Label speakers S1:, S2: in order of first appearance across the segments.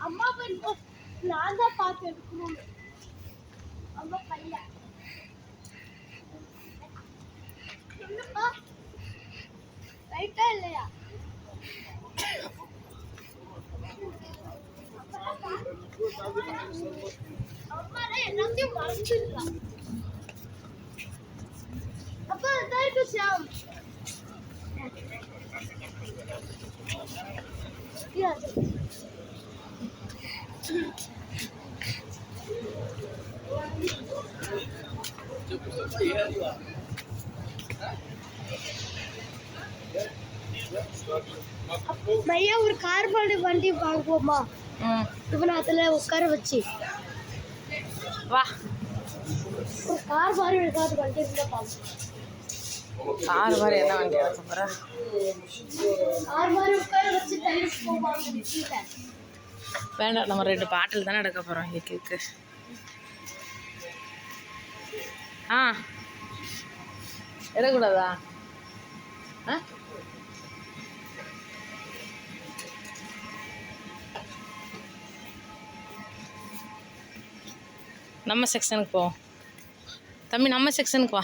S1: அம்மா நான் தான் பார்த்து எடுக்கணும். அம்மா பையன் என்னப்பா ரைட்டா இல்லையா? அம்மா எல்லாத்தையும் மறந்துடலாம். அப்பா அதான் இருக்கு சாம். भैया ஒரு கார் வண்டி வாங்குவோமா? இவனை அதுல உட்கார வச்சு
S2: வா.
S1: ஒரு கார் மாதிரி இருக்காது வண்டி இருந்தா பாப்போம்.
S2: கார் மாதிரி என்ன வண்டி எடுக்க போற?
S1: கார் மாதிரி உட்கார வச்சு தள்ளிட்டு போவாங்க கீழே.
S2: வேண்டாம், நம்ம 2 பாட்டில் தானே எடுக்க போகிறோம் கேக்கு. எடுக்கக்கூடாதா? நம்ம செக்ஷனுக்கு போவோம் தம்பி. நம்ம செக்ஷனுக்கு வா.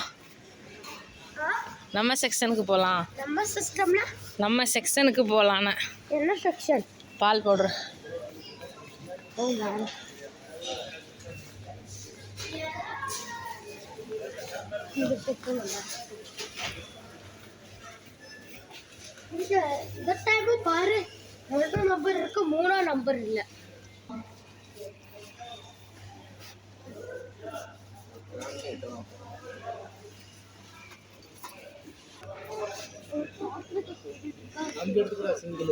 S2: நம்ம செக்ஷனுக்கு போகலாம்.
S1: நம்ம சிஸ்டம்ல
S2: நம்ம செக்ஷனுக்கு போகலான்னு.
S1: என்ன செக்ஷன்?
S2: பால் பவுடர்.
S1: இந்த டைம் பாரு, 1 நம்பர் இருக்கு, 3 நம்பர் இல்ல.
S3: அங்க எடுத்துக்கடா சிங்கிள்.